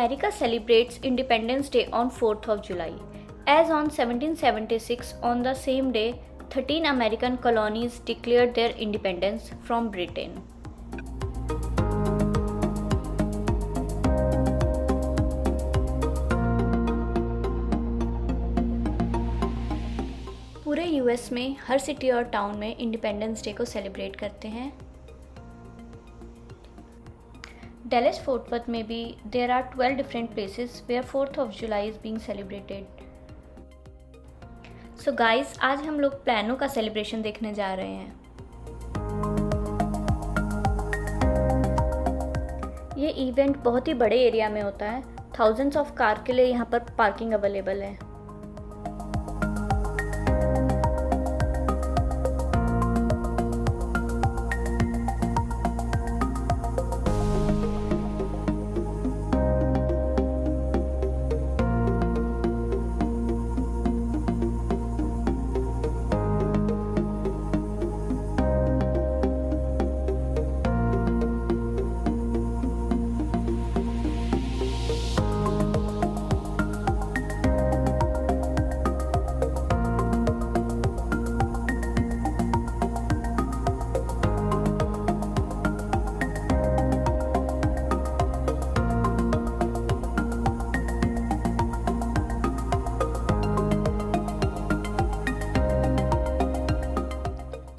America celebrates Independence Day on 4th of July. As on 1776, on the same day, 13 American colonies declared their independence from Britain. पूरे US में हर city और town में independence day को celebrate करते हैं. Dallas Fort Worth में भी there are 12 different places where 4th of July is being celebrated. So guys, आज हम लोग प्लानो का सेलिब्रेशन देखने जा रहे हैं. ये इवेंट बहुत ही बड़े एरिया में होता है. थाउजेंड्स ऑफ कार के लिए यहाँ पर पार्किंग अवेलेबल है.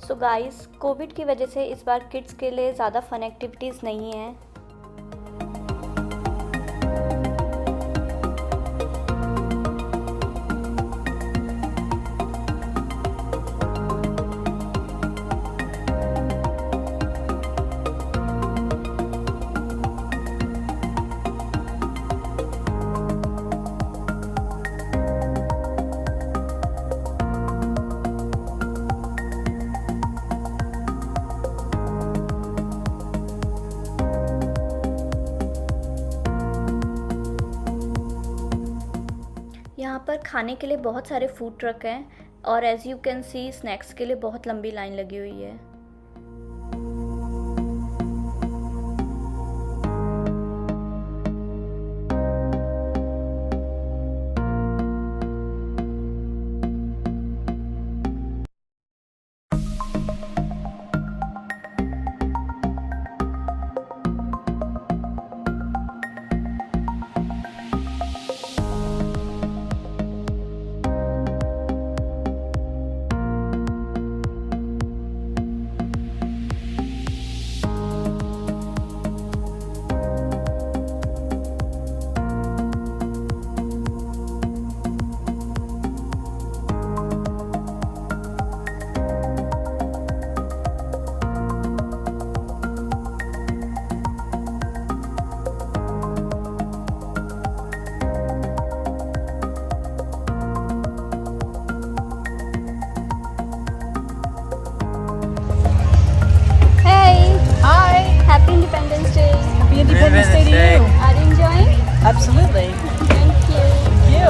सो गाइस, कोविड की वजह से इस बार किड्स के लिए ज़्यादा फन एक्टिविटीज़ नहीं हैं. यहाँ पर खाने के लिए बहुत सारे फूड ट्रक हैं और as you can see snacks के लिए बहुत लंबी लाइन लगी हुई है. Happy Independence Day. Happy Independence Day to you. Are you enjoying? Absolutely. Thank you. Thank you.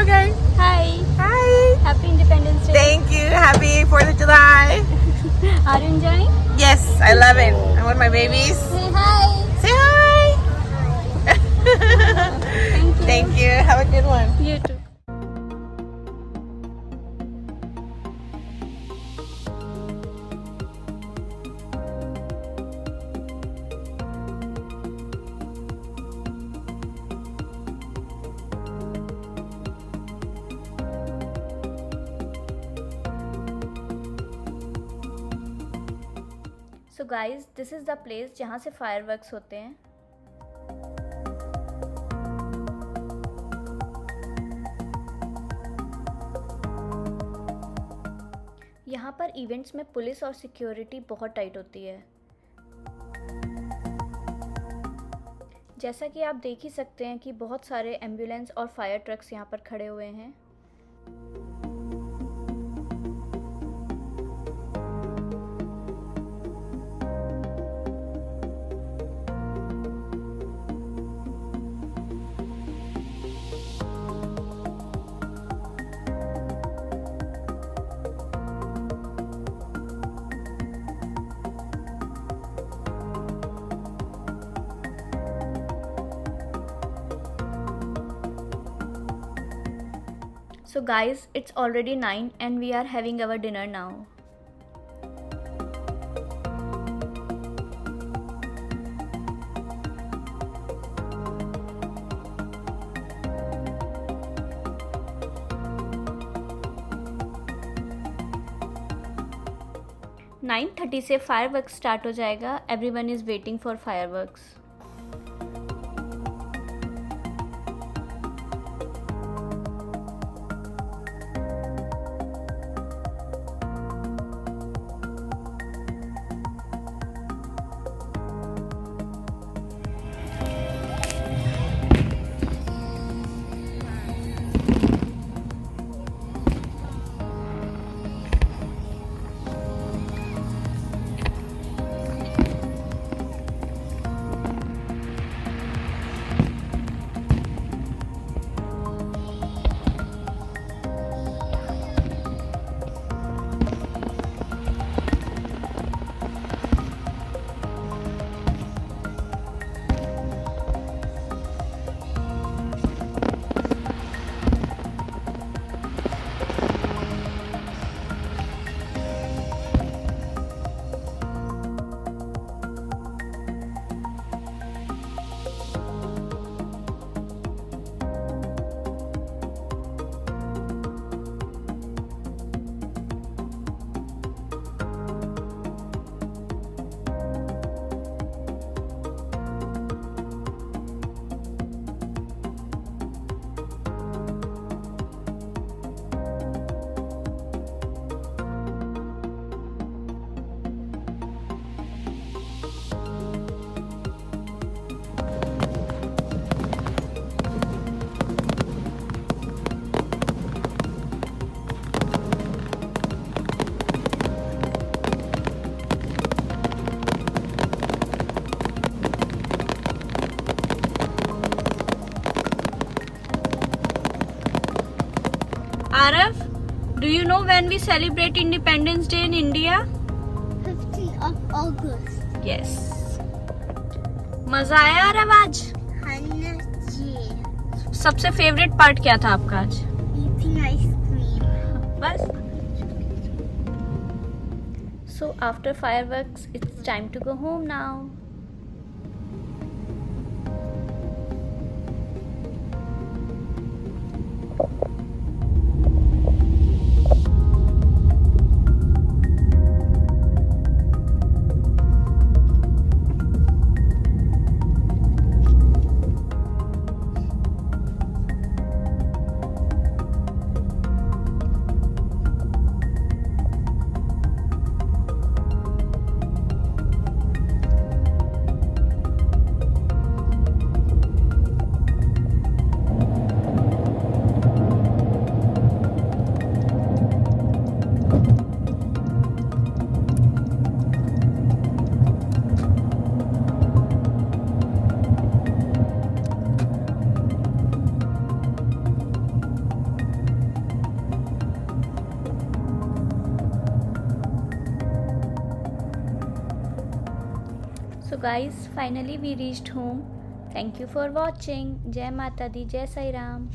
Okay. Hi. Hi. Happy Independence Day. Thank you. Happy 4th of July. Are you enjoying? Yes, I love it. I'm with my babies. Say hi. Say hi. Thank you. Thank you. Have a good one. You too. So guys, this is the place जहाँ से fireworks होते हैं. यहाँ पर events में police और security बहुत tight होती है. जैसा कि आप देख ही सकते हैं कि बहुत सारे एम्बुलेंस और फायर ट्रक्स यहाँ पर खड़े हुए हैं। So guys, it's already 9 and we are having our dinner now. (9:30) से फायरवर्क्स स्टार्ट हो जाएगा। Everyone is waiting for fireworks. Arav, do you know when we celebrate Independence Day in India? 15th of August. Yes. मजा आया आरव आज? जी। सबसे favourite part क्या था आपका आज? Eating ice cream. बस. So after fireworks, it's time to go home now. So guys, finally we reached home. Thank you for watching. Jai Mata Di, Jai Sai Ram.